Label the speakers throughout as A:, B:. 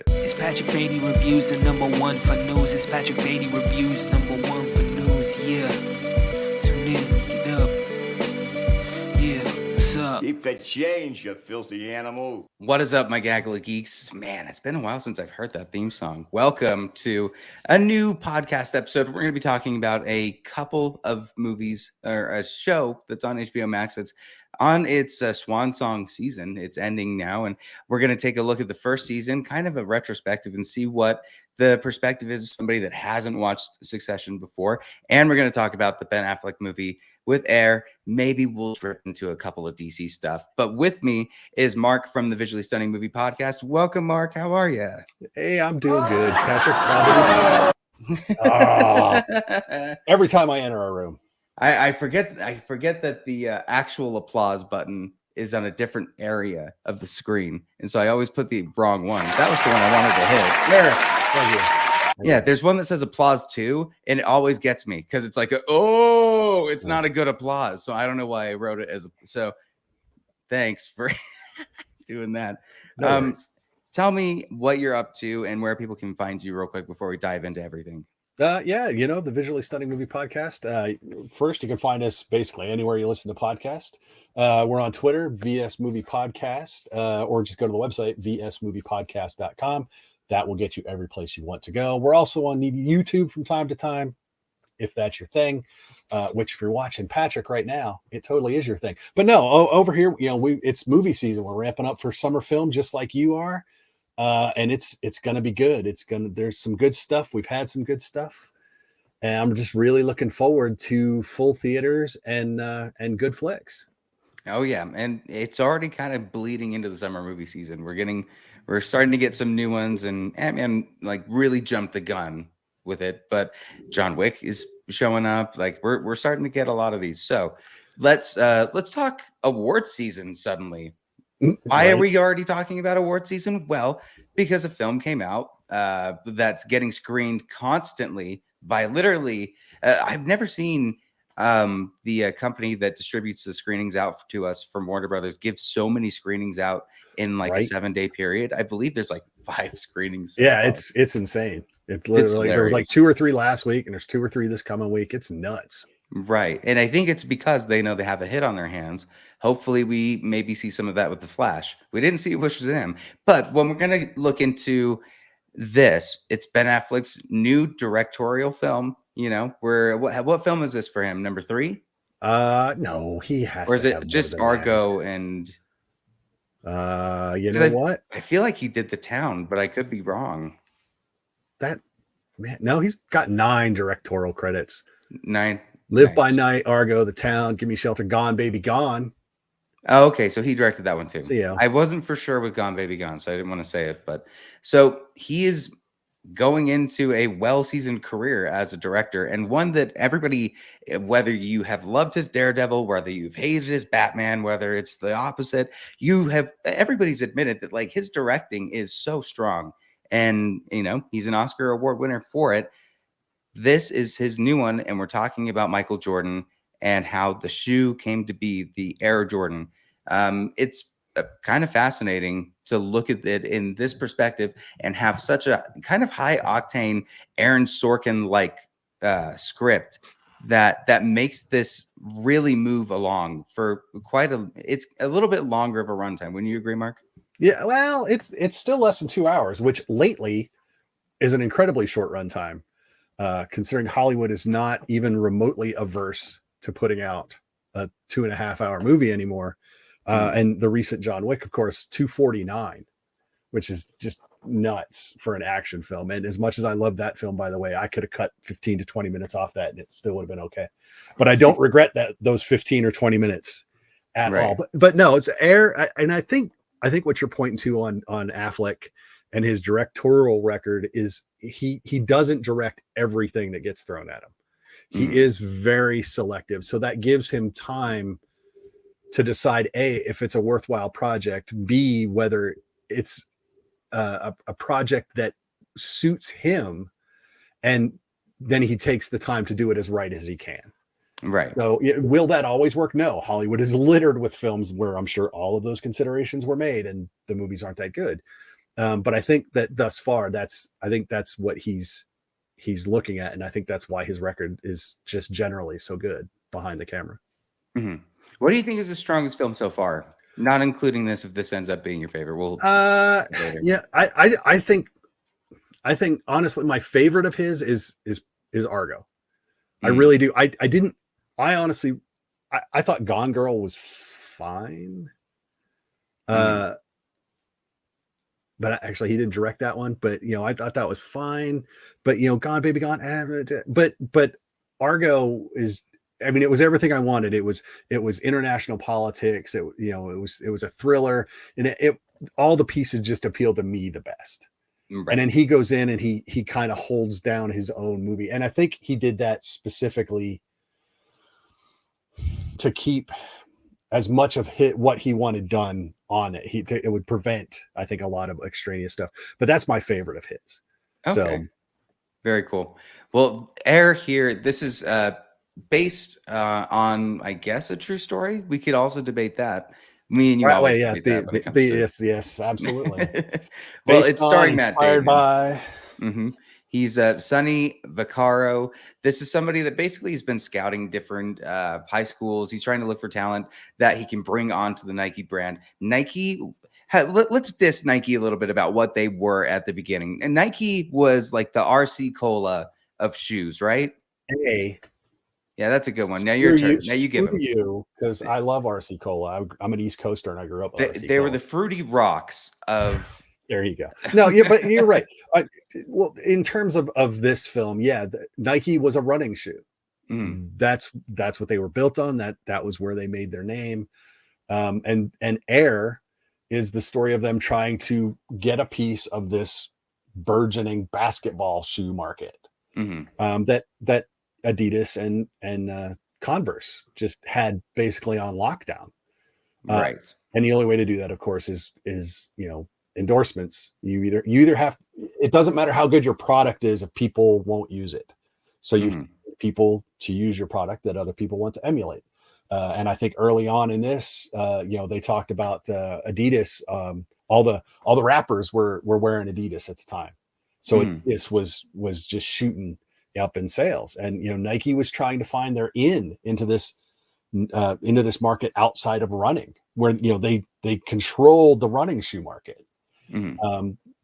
A: It's Patrick Beatty Reviews, the number one for news. It's Patrick Beatty Reviews, number one for news. Yeah. Tune in, get up. Yeah, what's up?
B: Keep the change, you filthy animal.
C: What is up, my gaggle of geeks? Man, it's been a while since I've heard that theme song. Welcome to a new podcast episode. We're going to be talking about a couple of movies, or a show that's on HBO Max. It's on its swan song season. It's ending now, and we're going to take a look at the first season, kind of a retrospective, and see what the perspective is of somebody that hasn't watched Succession before. And we're going to talk about the Ben Affleck movie with Air. Maybe we'll trip into a couple of DC stuff. But with me is Mark from the Visually Stunning Movie Podcast. Welcome, Mark. How are you?
D: Hey, I'm doing good, Patrick. Every time I enter a room,
C: I forget that the actual applause button is on a different area of the screen, and so I always put the wrong one. That was the one I wanted to hit. There. Thank you. Yeah, there's one that says applause too, and it always gets me because it's like, it's not a good applause. So I don't know why I wrote it as a. So thanks for doing that. Tell me what you're up to and where people can find you real quick before we dive into everything.
D: The Visually Stunning Movie Podcast. First, you can find us basically anywhere you listen to podcasts. We're on Twitter, VS Movie Podcast, or just go to the website, vsmoviepodcast.com. That will get you every place you want to go. We're also on YouTube from time to time, if that's your thing, which if you're watching Patrick right now, it totally is your thing. But no, over here, it's movie season. We're ramping up for summer film just like you are. And it's going to be good. There's some good stuff. We've had some good stuff. And I'm just really looking forward to full theaters and good flicks.
C: Oh yeah. And it's already kind of bleeding into the summer movie season. We're starting to get some new ones and like really jumped the gun with it. But John Wick is showing up. Like we're starting to get a lot of these. So let's talk award season suddenly. Why are we already talking about award season? Well, because a film came out that's getting screened constantly by literally, I've never seen the company that distributes the screenings out to us from Warner Brothers give so many screenings out in like a 7-day period. I believe there's like 5 screenings.
D: Yeah, it's insane. It's literally there was like 2 or 3 last week, and there's 2 or 3 this coming week. It's nuts.
C: Right. And I think it's because they know they have a hit on their hands. Hopefully we maybe see some of that with The Flash. We didn't see Shazam, but when we're going to look into this, it's Ben Affleck's new directorial film. What film is this for him? Number 3?
D: No, he has.
C: Or is it just Argo and?
D: What?
C: I feel like he did The Town, but I could be wrong.
D: No, he's got 9 directorial credits.
C: 9.
D: Live by Night, Argo, The Town, Give Me Shelter, Gone Baby Gone.
C: Oh, okay, so he directed that one too.
D: So, yeah.
C: I wasn't for sure with Gone Baby Gone, so I didn't want to say it. But so he is going into a well-seasoned career as a director, and one that everybody, whether you have loved his Daredevil, whether you've hated his Batman, whether it's the opposite, everybody's admitted that like his directing is so strong, and he's an Oscar award winner for it. This is his new one, and we're talking about Michael Jordan and how the shoe came to be the Air Jordan. It's kind of fascinating to look at it in this perspective and have such a kind of high octane Aaron Sorkin like script that makes this really move along for it's a little bit longer of a runtime. Wouldn't you agree, Mark?
D: Yeah, well, it's still less than 2 hours, which lately is an incredibly short runtime. Considering Hollywood is not even remotely averse to putting out a 2.5-hour movie anymore. And the recent John Wick, of course, 2:49, which is just nuts for an action film. And as much as I love that film, by the way, I could have cut 15 to 20 minutes off that and it still would have been okay. But I don't regret those 15 or 20 minutes at all. But no, it's Air. And I think what you're pointing to on Affleck and his directorial record is he doesn't direct everything that gets thrown at him. He is very selective. So that gives him time to decide, A, if it's a worthwhile project, B, whether it's a project that suits him, and then he takes the time to do it as right as he can.
C: Right.
D: So will that always work? No. Hollywood is littered with films where I'm sure all of those considerations were made and the movies aren't that good. But I think that thus far, I think that's what he's looking at, and I think that's why his record is just generally so good behind the camera.
C: Mhm. What do you think is the strongest film so far? Not including this, if this ends up being your favorite. We'll later.
D: Yeah, I think honestly, my favorite of his is Argo. I
C: Mm.
D: really do. I honestly, I thought Gone Girl was fine. But actually, he didn't direct that one. But I thought that was fine. But Gone Baby Gone. But Argo is. I mean, it was everything I wanted. It was international politics. It was a thriller, and it all the pieces just appealed to me the best.
C: Right.
D: And then he goes in and he kind of holds down his own movie, and I think he did that specifically to keep as much of what he wanted done on it. It would prevent, I think, a lot of extraneous stuff. But that's my favorite of his.
C: Okay.
D: So
C: very cool. Well, Air here. This is based on, I guess, a true story. We could also debate that. Me and you always debate that when it comes to...
D: yes, absolutely.
C: Well, it's starring Matt
D: inspired
C: Damon.
D: by.
C: He's Sonny Vaccaro. This is somebody that basically has been scouting different high schools. He's trying to look for talent that he can bring onto the Nike brand. Nike, let's diss Nike a little bit about what they were at the beginning. And Nike was like the RC Cola of shoes, right?
D: Hey.
C: Yeah, that's a good one. Now your turn. Now you give them.
D: You, because I love RC Cola. I'm an East Coaster, and I grew up with RC
C: They
D: Cola.
C: were the Fruity Rocks of...
D: There you go. No, yeah, but you're right. Well, in terms of this film, yeah, Nike was a running shoe. That's what they were built on. That was where they made their name. And Air is the story of them trying to get a piece of this burgeoning basketball shoe market. That Adidas and Converse just had basically on lockdown.
C: Right.
D: And the only way to do that, of course, is endorsements. You either have, it doesn't matter how good your product is if people won't use it. So you need people to use your product that other people want to emulate. And I think early on in this, they talked about Adidas. All the rappers were wearing Adidas at the time. So Adidas was just shooting up in sales. And Nike was trying to find their into this market outside of running, where they controlled the running shoe market.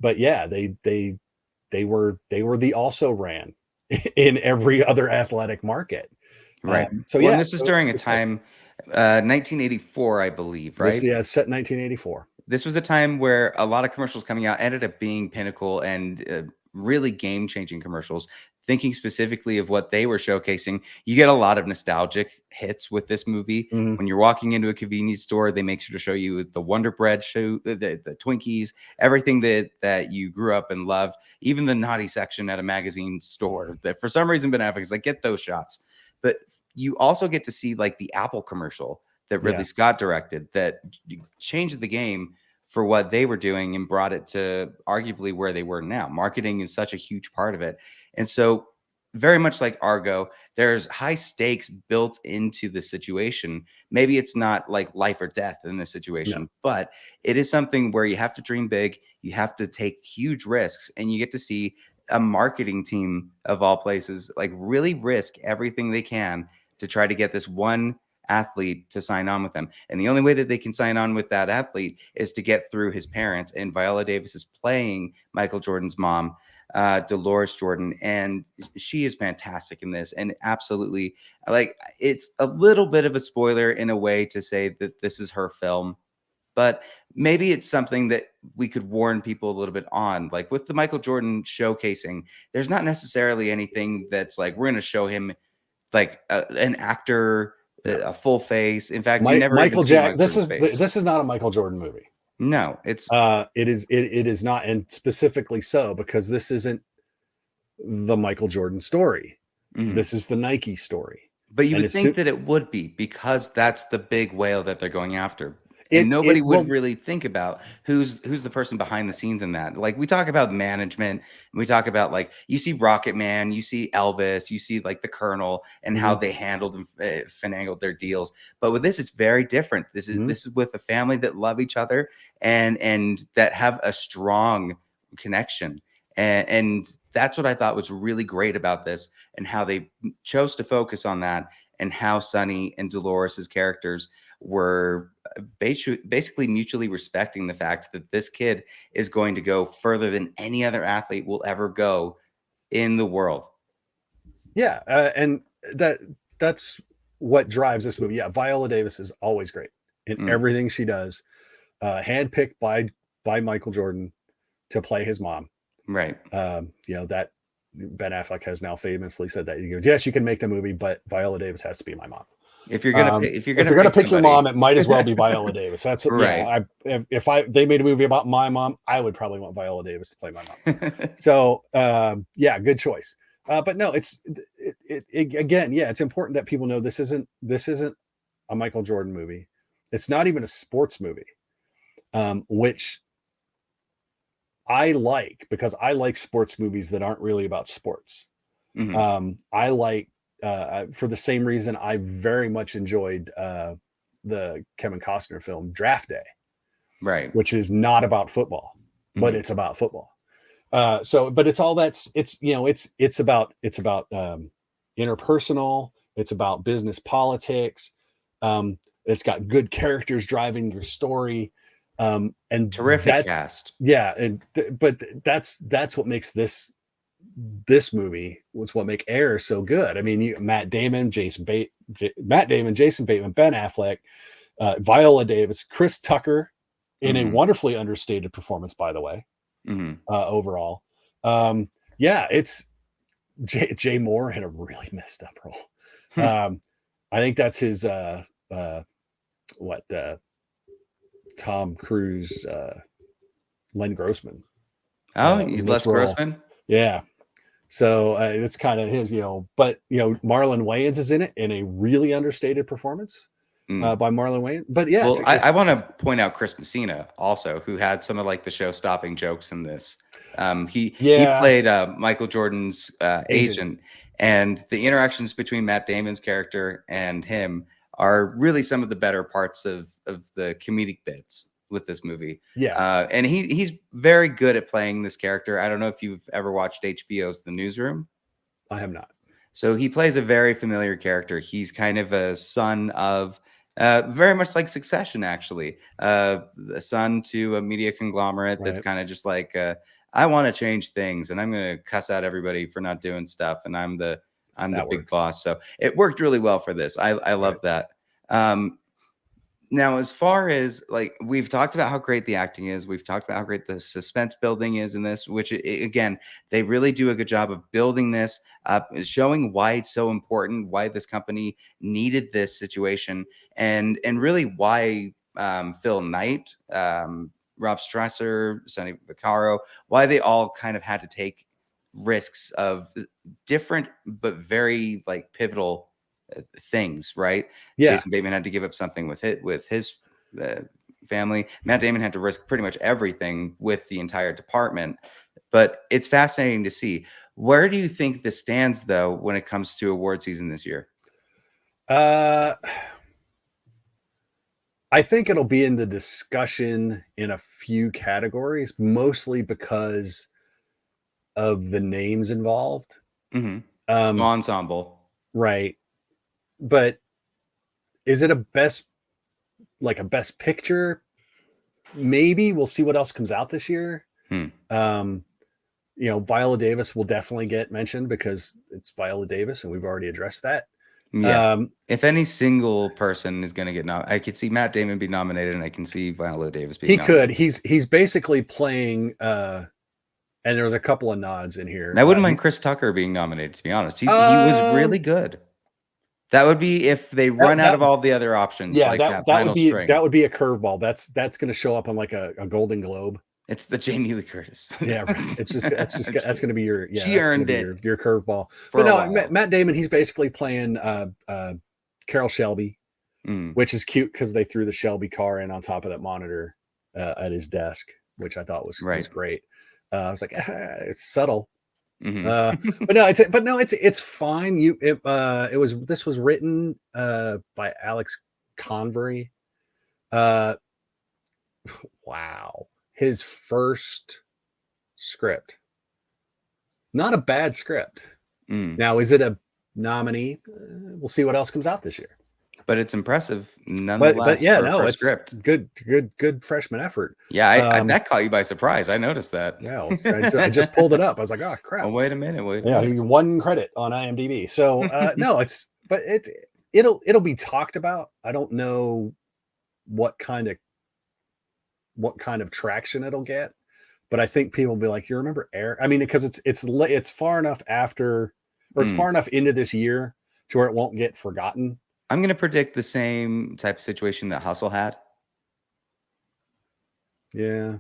D: But yeah, they were the also ran in every other athletic market.
C: Right.
D: So
C: and this was during a time, 1984, I believe, right?
D: Set in 1984.
C: This was a time where a lot of commercials coming out ended up being pinnacle and really game-changing commercials. Thinking specifically of what they were showcasing, you get a lot of nostalgic hits with this movie. When you're walking into a convenience store, they make sure to show you the Wonder Bread shoe, the Twinkies, everything that you grew up and loved, even the naughty section at a magazine store that for some reason Ben Affleck's like, get those shots. But you also get to see like the Apple commercial that Ridley Scott directed that changed the game for what they were doing and brought it to arguably where they were now. Marketing is such a huge part of it. And so very much like Argo, there's high stakes built into the situation. Maybe it's not like life or death in this situation, but it is something where you have to dream big. You have to take huge risks, and you get to see a marketing team of all places, like really risk everything they can to try to get this one athlete to sign on with them. And the only way that they can sign on with that athlete is to get through his parents. And Viola Davis is playing Michael Jordan's mom, Dolores Jordan, and she is fantastic in this. And absolutely, like, it's a little bit of a spoiler in a way to say that this is her film, but maybe it's something that we could warn people a little bit on. Like with the Michael Jordan showcasing, there's not necessarily anything that's like, we're going to show him like an actor, a full face. In fact, you never
D: Michael Jackson.
C: This
D: is not a Michael Jordan movie.
C: No, it's
D: it is not, and specifically so because this isn't the Michael Jordan story. This is the Nike story.
C: But you would think that it would be, because that's the big whale that they're going after. and nobody would
D: well,
C: really think about who's the person behind the scenes in that. Like we talk about management, and we talk about like you see Rocket Man, you see Elvis, you see like the Colonel, and how they handled and finagled their deals. But with this, it's very different. This is with a family that love each other and that have a strong connection. And that's what I thought was really great about this, and how they chose to focus on that, and how Sonny and Dolores's characters were basically mutually respecting the fact that this kid is going to go further than any other athlete will ever go in the world.
D: Yeah, and that's what drives this movie. Yeah, Viola Davis is always great in everything she does. Handpicked by Michael Jordan to play his mom.
C: Right.
D: That Ben Affleck has now famously said that. He goes, "Yes, you can make the movie, but Viola Davis has to be my mom."
C: If you're gonna
D: pick your mom, it might as well be Viola Davis. That's
C: right.
D: If they made a movie about my mom, I would probably want Viola Davis to play my mom. So good choice. But no, it's important that people know this isn't a Michael Jordan movie. It's not even a sports movie, which I like, because I like sports movies that aren't really about sports. I like, for the same reason I very much enjoyed the Kevin Costner film Draft Day,
C: right,
D: which is not about football, but it's about football. But it's all it's about interpersonal. It's about business politics. It's got good characters driving your story. And
C: terrific cast.
D: Yeah. But that's what makes this movie, was what make Air so good. I mean, Matt Damon, Jason Bateman, Ben Affleck, Viola Davis, Chris Tucker in a wonderfully understated performance, by the way. Overall. It's Jay Moore had a really messed up role. I think that's his Tom Cruise, Len Grossman.
C: Les Grossman.
D: Yeah. So it's kind of his, but Marlon Wayans is in it in a really understated performance by Marlon Wayans. But yeah,
C: well, I want to point out Chris Messina also, who had some of like the show-stopping jokes in this. He played Michael Jordan's agent, and the interactions between Matt Damon's character and him are really some of the better parts of the comedic bits with this movie.
D: Yeah.
C: And he's very good at playing this character. I don't know if you've ever watched HBO's The Newsroom.
D: I have not.
C: So he plays a very familiar character. He's kind of a son of very much like Succession, actually. A son to a media conglomerate that's kind of just like, I want to change things, and I'm going to cuss out everybody for not doing stuff, and I'm the big boss. So it worked really well for this. I love that. Now, as far as like, we've talked about how great the acting is, we've talked about how great the suspense building is in this, which again, they really do a good job of building this up, showing why it's so important, why this company needed this situation, and really why Phil Knight, Rob Stresser, Sonny Vaccaro, why they all kind of had to take risks of different but very like pivotal things, right?
D: Yeah.
C: Jason Bateman had to give up something with his family. Matt Damon had to risk pretty much everything with the entire department. But it's fascinating to see. Where do you think this stands, though, when it comes to award season this year?
D: I think it'll be in the discussion in a few categories, mostly because of the names involved.
C: Ensemble.
D: Right. But is it a best picture? Maybe. We'll see what else comes out this year. Viola Davis will definitely get mentioned because it's Viola Davis, and we've already addressed that.
C: Yeah. If any single person is going to get nominated, I could see Matt Damon be nominated, and I can see Viola Davis be nominated.
D: He's basically playing, and there was a couple of nods in here.
C: And I wouldn't mind Chris Tucker being nominated, to be honest. He was really good. That would be if they run out of all the other options.
D: Yeah,
C: like
D: that would be a curveball. That's going to show up on like a Golden Globe.
C: It's the Jamie Lee Curtis.
D: Yeah, right. It's that's going to be your. Yeah,
C: she earned it.
D: Your curveball. But no, Matt Damon. He's basically playing Carol Shelby, which is cute because they threw the Shelby car in on top of that monitor at his desk, which I thought was great. I was like, it's subtle. But no, it's fine. This was written by Alex Convery. Wow, his first script. Not a bad script. Now, is it a nominee? We'll see what else comes out this year.
C: But it's impressive nonetheless.
D: But yeah, no, it's
C: script.
D: Good freshman effort.
C: Yeah, that caught you by surprise. I noticed that.
D: Yeah, I just pulled it up. I was like, oh crap.
C: Oh, wait a minute.
D: One credit on IMDb. So no, it'll be talked about. I don't know what kind of traction it'll get, but I think people will be like, you remember Air? I mean, because it's far enough after, or it's far enough into this year to where it won't get forgotten.
C: I'm going to predict the same type of situation that Hustle had.
D: Yeah,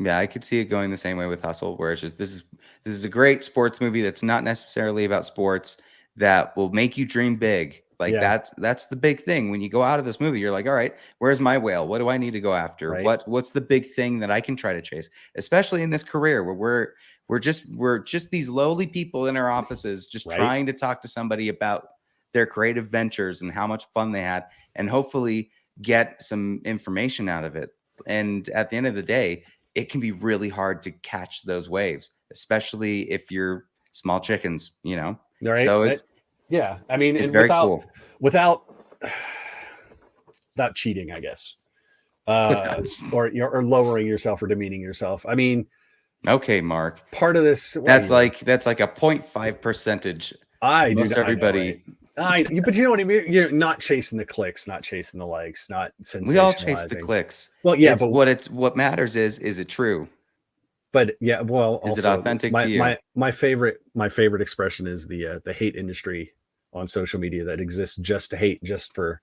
C: I could see it going the same way with Hustle, where it's just this is a great sports movie that's not necessarily about sports, that will make you dream big. Like that's the big thing. When you go out of this movie, you're like, all right, where's my whale? What do I need to go after? Right. What's the big thing that I can try to chase? Especially in this career where we're just these lowly people in our offices, just trying to talk to somebody about their creative ventures and how much fun they had, and hopefully get some information out of it. And at the end of the day, it can be really hard to catch those waves, especially if you're small chickens,
D: Right.
C: So it's
D: I mean,
C: it's very cool
D: without cheating, I guess, or lowering yourself or demeaning yourself. I mean,
C: okay, Mark.
D: Part of this
C: that's like a 0.5 percentage. Everybody.
D: But you know what I mean? You're not chasing the clicks, not chasing the likes, not sensationalizing.
C: We all chase the clicks.
D: Well, yeah,
C: but what matters is it true?
D: But yeah, well,
C: is it authentic to you?
D: My favorite expression is the hate industry on social media that exists just to hate, just for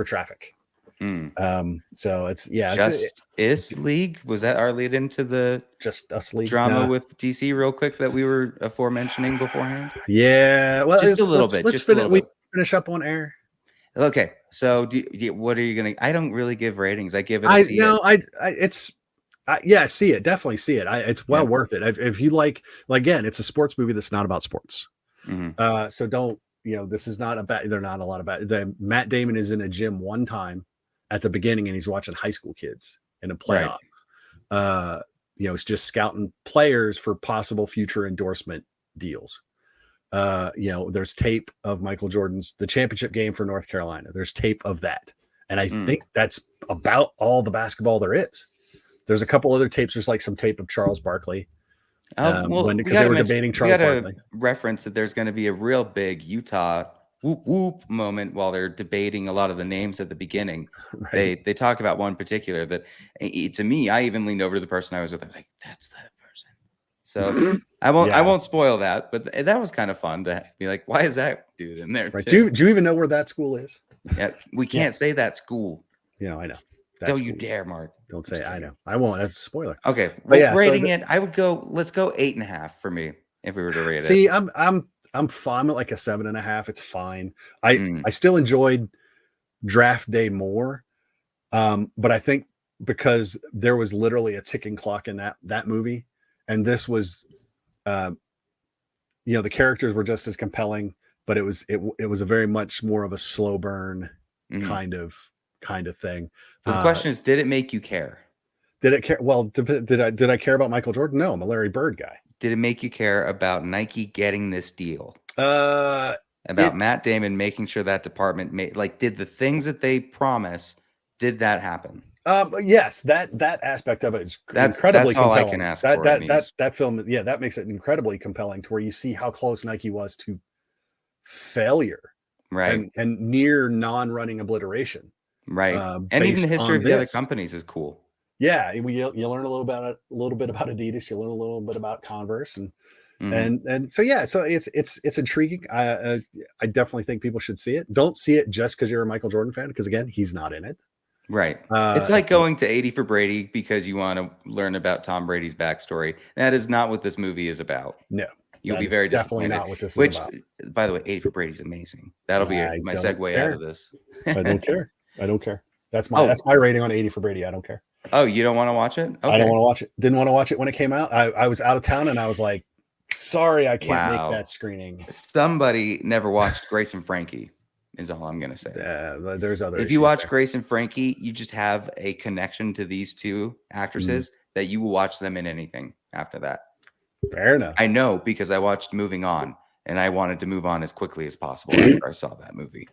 D: traffic. So it's
C: Justice League. Was that our lead into the
D: Just Us League
C: drama with DC real quick that we were aforementioning beforehand?
D: Yeah, well,
C: just a little bit.
D: Let's finish up on air.
C: Okay, so what are you gonna? I don't really give ratings. I give it.
D: See it. Definitely see it. It's well worth it. If you like, again, it's a sports movie that's not about sports. So don't. This is not about. They're not a lot about. Matt Damon is in a gym one time at the beginning, and he's watching high school kids in a playoff. Right. It's just scouting players for possible future endorsement deals. There's tape of Michael Jordan's the championship game for North Carolina. There's tape of that, and I think that's about all the basketball there is. There's a couple other tapes. There's like some tape of Charles Barkley. Because they were debating Charles Barkley.
C: Reference that there's going to be a real big Utah whoop whoop moment while they're debating a lot of the names at the beginning. Right. They talk about one particular that, to me, I even leaned over to the person I was with. I was like, "That's that person." So I won't spoil that, but that was kind of fun to be like, "Why is that dude in there?"
D: Right. Do you even know where that school is?
C: Yeah, we can't say that school.
D: I know.
C: Don't you dare, Mark.
D: Don't say I know. I won't. That's a spoiler.
C: Okay. But rating it, I would go. Let's go 8.5 for me if we were to rate it.
D: See, I'm fine with like a 7.5. It's fine. I still enjoyed Draft Day more, but I think because there was literally a ticking clock in that movie, and this was, the characters were just as compelling, but it was a very much more of a slow burn kind of thing.
C: The question is, did it make you care?
D: Did it care? Well, did I care about Michael Jordan? No, I'm a Larry Bird guy.
C: Did it make you care about Nike getting this deal? About Matt Damon making sure that department did the things that they promise? Did that happen?
D: Yes, that aspect of it is incredibly
C: that's all
D: compelling.
C: I can ask
D: that film, that makes it incredibly compelling to where you see how close Nike was to failure,
C: right,
D: and near non-running obliteration.
C: Right. And even the history of the other companies is cool.
D: Yeah. You learn a little bit about Adidas. You learn a little bit about Converse and so, yeah, so it's intriguing. I definitely think people should see it. Don't see it just because you're a Michael Jordan fan, because again, he's not in it.
C: Right. It's like going to 80 for Brady because you want to learn about Tom Brady's backstory. That is not what this movie is about.
D: No.
C: You'll be very disappointed.
D: Definitely not what this is about.
C: By the way, 80 for Brady's amazing. That'll be my segue out of this.
D: I don't care. I don't care. That's my rating on 80 for Brady. I don't care.
C: Oh, you don't want to watch it? Okay.
D: I don't want to watch it. Didn't want to watch it when it came out. I was out of town and I was like, sorry, I can't make that screening.
C: Somebody never watched Grace and Frankie is all I'm going to say.
D: There's other
C: If you watch Grace and Frankie, you just have a connection to these two actresses that you will watch them in anything after that.
D: Fair enough.
C: I know because I watched Moving On and I wanted to move on as quickly as possible after I saw that movie.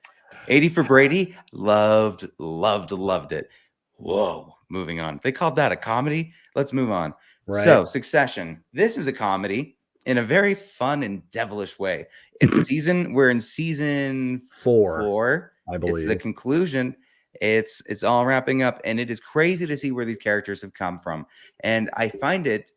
C: 80 for Brady, loved it. Whoa, moving on. They called that a comedy. Let's move on.
D: Right.
C: So Succession. This is a comedy in a very fun and devilish way. We're in season four. I believe it's the conclusion. It's all wrapping up, and it is crazy to see where these characters have come from. And I find it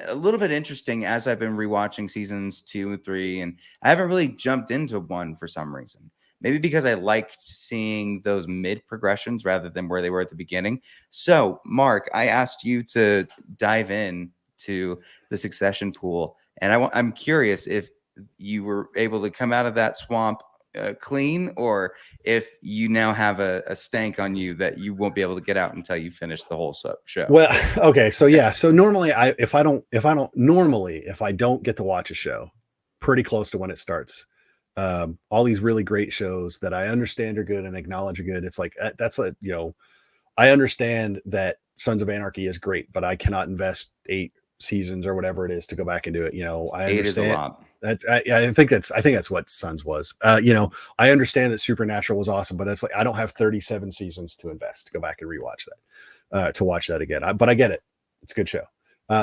C: a little bit interesting as I've been rewatching seasons 2 and 3, and I haven't really jumped into one for some reason. Maybe because I liked seeing those mid progressions rather than where they were at the beginning. So, Mark, I asked you to dive in to the Succession pool, and I'm curious if you were able to come out of that swamp clean, or if you now have a stank on you that you won't be able to get out until you finish the whole show.
D: Well, okay, so yeah, so normally if I don't get to watch a show pretty close to when it starts, all these really great shows that I understand are good and acknowledge are good, it's like I understand that Sons of Anarchy is great, but I cannot invest 8 seasons or whatever it is to go back and do it. I understand 8 is a lot. I think that's what Sons was. I understand that Supernatural was awesome, but it's like I don't have 37 seasons to invest to go back and rewatch that, to watch that again. But I get it; it's a good show.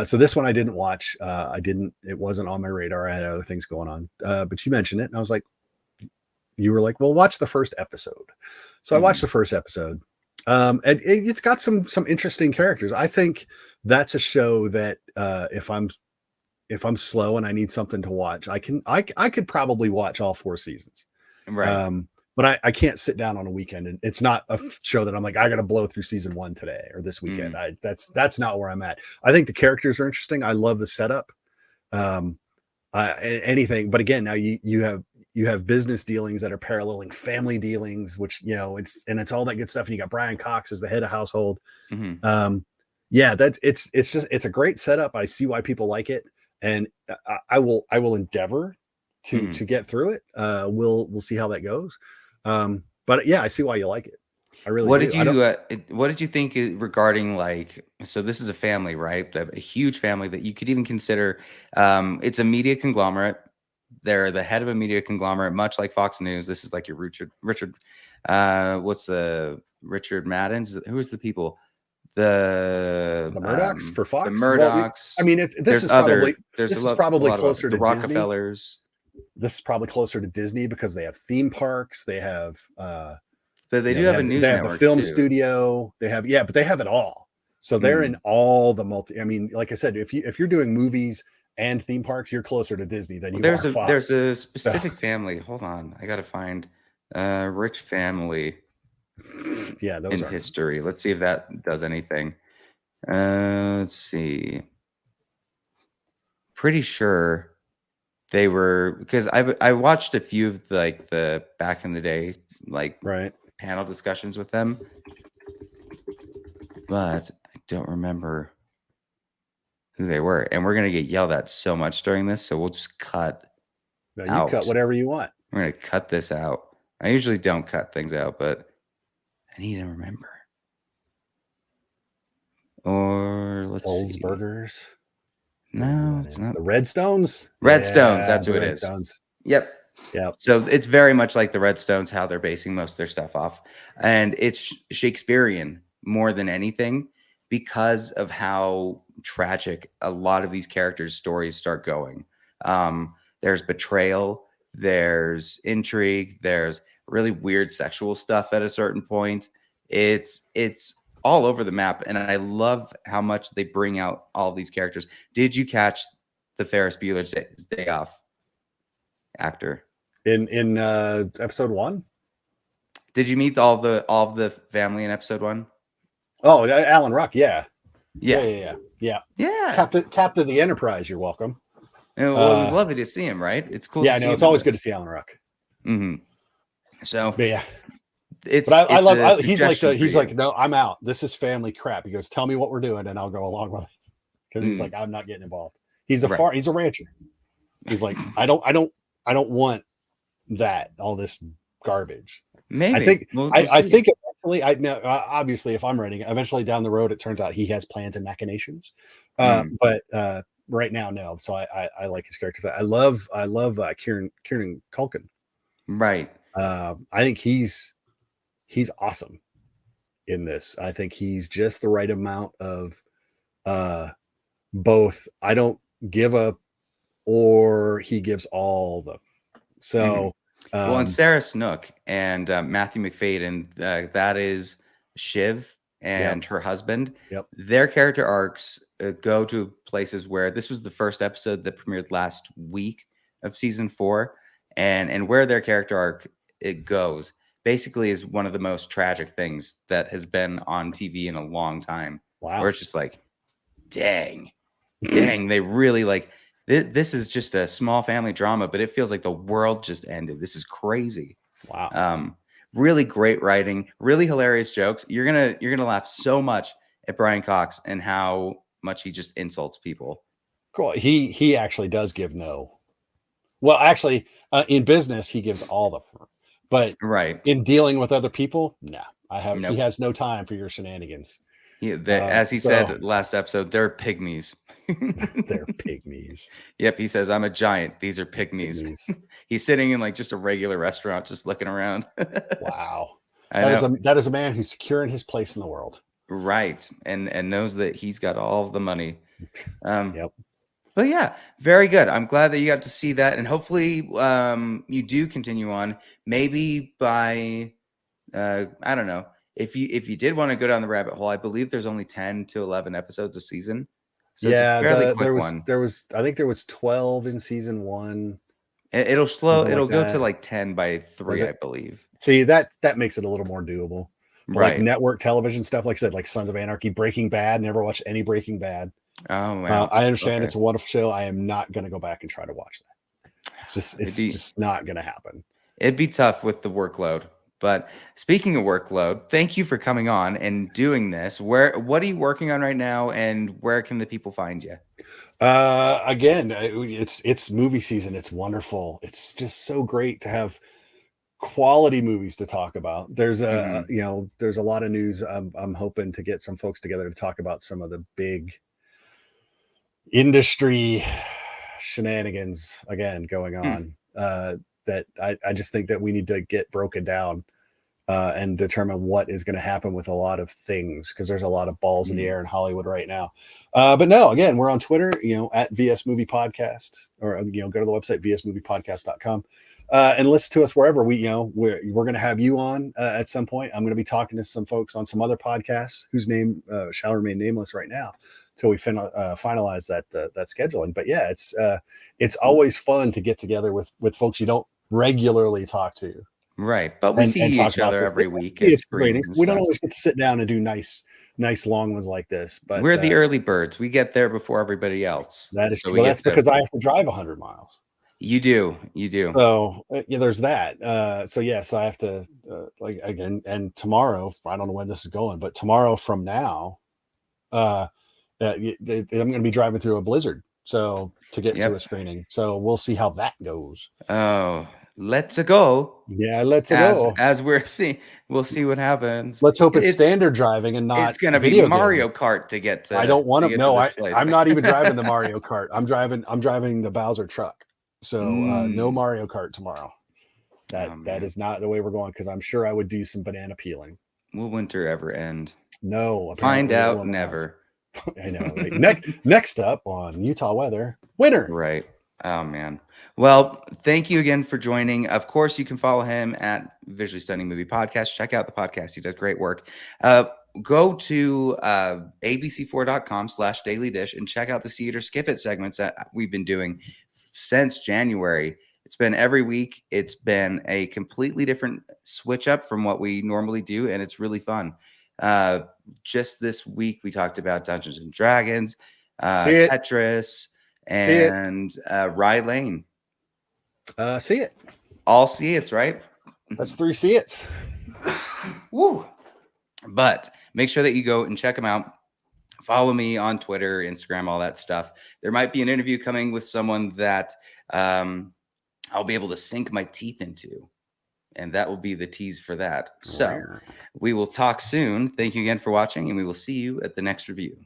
D: So this one I didn't watch. It wasn't on my radar. I had other things going on. But you mentioned it, and I was like, you were like, well, watch the first episode. So I watched the first episode. And it's got some interesting characters. I think that's a show that if I'm slow and I need something to watch, I could probably watch all 4 seasons.
C: Right.
D: But I can't sit down on a weekend, and it's not a show that I'm like, I got to blow through season 1 today or this weekend. That's not where I'm at. I think the characters are interesting. I love the setup. Anything, but again, now you have business dealings that are paralleling family dealings, which it's all that good stuff. And you got Brian Cox as the head of household. Mm-hmm. It's a great setup. I see why people like it, and I will endeavor to get through it. We'll see how that goes. But yeah, I see why you like it. I really.
C: What did you think regarding so this is a family, right? A huge family that you could even consider. It's a media conglomerate. They're the head of a media conglomerate, much like Fox News. This is like your Richard. What's the Richard Maddens? Who is the people? The
D: Murdochs for Fox.
C: The Murdochs.
D: This is probably closer to
C: the Rockefellers.
D: This is probably closer to Disney because they have theme parks. They have.
C: But they do have a news
D: network. They have a film
C: too.
D: Studio. They have but they have it all. So they're in all the like I said, if you're doing movies and theme parks, you're closer to Disney than you are Fox.
C: There's a specific family. Hold on, I gotta find rich family.
D: Yeah, those
C: in history. Let's see if that does anything. Let's see. Pretty sure they were, because I watched a few of the back in the day panel discussions with them, but I don't remember who they were. And we're gonna get yelled at so much during this, so we'll just cut.
D: No, you cut whatever you want.
C: We're gonna cut this out. I usually don't cut things out, but I need to remember. Or let's see.
D: Burgers.
C: No, it's not.
D: The Redstones.
C: Redstones, that's who it is. Yep.
D: Yeah.
C: So it's very much like the Redstones, how they're basing most of their stuff off. And it's Shakespearean more than anything because of how tragic a lot of these characters' stories start going. There's betrayal, there's intrigue, there's really weird sexual stuff at a certain point. It's all over the map, and I love how much they bring out all of these characters. Did you catch the Ferris Bueller's Day Off actor
D: in episode 1?
C: Did you meet all of the family in episode 1?
D: Oh, Alan Ruck, yeah.
C: Yeah.
D: Captain of the Enterprise. You're welcome.
C: Well, it was lovely to see him, right? It's cool.
D: Yeah, I know. It's always good to see Alan Ruck.
C: Mm-hmm. So,
D: but yeah,
C: It's
D: But I
C: it's
D: love.
C: a
D: He's like
C: suggestion for
D: he's
C: you.
D: like, no, I'm out. This is family crap. He goes, tell me what we're doing, and I'll go along with it. Because he's like, I'm not getting involved. He's a
C: Right.
D: He's a rancher. He's like, I don't want that, all this garbage.
C: Maybe
D: I think
C: we'll
D: I
C: see.
D: think eventually, I know obviously if I'm writing, eventually down the road, it turns out he has plans and machinations. But right now, no. So I like his character. I love Kieran Culkin.
C: Right.
D: I think he's awesome in this. I think he's just the right amount of both. I don't give up, or he gives all the. So
C: Well, and Sarah Snook and Matthew McFadden, that is Shiv and her husband.
D: Yep.
C: Their character arcs go to places where this was the first episode that premiered last week of season 4, and where their character arc it goes basically is one of the most tragic things that has been on TV in a long time.
D: Wow.
C: Where it's just like, dang, they really like. This is just a small family drama, but it feels like the world just ended. This is crazy.
D: Wow.
C: Really great writing, really hilarious jokes. You're gonna laugh so much at Brian Cox and how much he just insults people.
D: Cool. He actually does give no. Well, actually, in business, he gives all the, but
C: Right.
D: in dealing with other people, no.
C: Nope.
D: He has no time for your shenanigans.
C: As he said last episode, they're pygmies.
D: They're pygmies.
C: Yep, he says, I'm a giant. These are pygmies. He's sitting in like just a regular restaurant, just looking around.
D: Wow. That is a man who's secure in his place in the world.
C: Right. And knows that he's got all of the money.
D: Yep.
C: But yeah, very good. I'm glad that you got to see that. And hopefully you do continue on. Maybe by I don't know. If you did want to go down the rabbit hole, I believe there's only 10 to 11 episodes a season. So
D: yeah,
C: it's a fairly quick one.
D: I think there was 12 in season 1.
C: It'll slow.
D: Something
C: It'll
D: like
C: go
D: that.
C: to like 10 by 3, I believe.
D: See, that makes it a little more doable. But
C: Right.
D: like network television stuff, like I said, like Sons of Anarchy, Breaking Bad. Never watched any Breaking Bad.
C: Oh wow.
D: I understand it's a wonderful show. I am not going to go back and try to watch that. It's just not going to happen.
C: It'd be tough with the workload. But speaking of workload, thank you for coming on and doing this. What are you working on right now, and where can the people find you?
D: Again, it's movie season. It's wonderful. It's just so great to have quality movies to talk about. There's there's a lot of news. I'm hoping to get some folks together to talk about some of the big industry shenanigans again going on. That I just think that we need to get broken down and determine what is going to happen with a lot of things, because there's a lot of balls in the air in Hollywood right now. But no, again, we're on Twitter, at VS Movie Podcast, or go to the website vsmoviepodcast.com and listen to us wherever we're going to have you on at some point. I'm going to be talking to some folks on some other podcasts whose name shall remain nameless right now till we finalize that scheduling. But yeah, it's always fun to get together with folks you don't regularly talk to.
C: Right. But we see each other every week.
D: It's great. We don't always get to sit down and do nice long ones like this, but
C: we're the early birds. We get there before everybody else.
D: That is true. That's because I have to drive 100 miles.
C: You do.
D: So there's that. So yes, I have to again, and tomorrow, I don't know when this is going, but tomorrow from now, I'm going to be driving through a blizzard. So to get to a screening. So we'll see how that goes.
C: Oh, let's go.
D: Yeah, let's go.
C: As we'll see what happens.
D: Let's hope it's standard driving and not.
C: It's going to be Mario Kart to get to.
D: I don't want to. No, I'm not even driving the Mario Kart. I'm driving the Bowser truck. So no Mario Kart tomorrow. That is not the way we're going, because I'm sure I would do some banana peeling.
C: Will winter ever end?
D: No.
C: Find out never.
D: I know. Right? Next up on Utah weather, winter.
C: Right. Oh man. Well, thank you again for joining. Of course, you can follow him at Visually Stunning Movie Podcast. Check out the podcast. He does great work. Go to abc4.com/Daily Dish and check out the See It or Skip It segments that we've been doing since January. It's been every week. It's been a completely different switch up from what we normally do, and it's really fun. Just this week, we talked about Dungeons and Dragons, Tetris, and Rye Lane.
D: See it.
C: All see it's right.
D: That's 3 see it's.
C: Woo! But make sure that you go and check them out. Follow me on Twitter, Instagram, all that stuff. There might be an interview coming with someone that I'll be able to sink my teeth into. And that will be the tease for that. So we will talk soon. Thank you again for watching, and we will see you at the next review.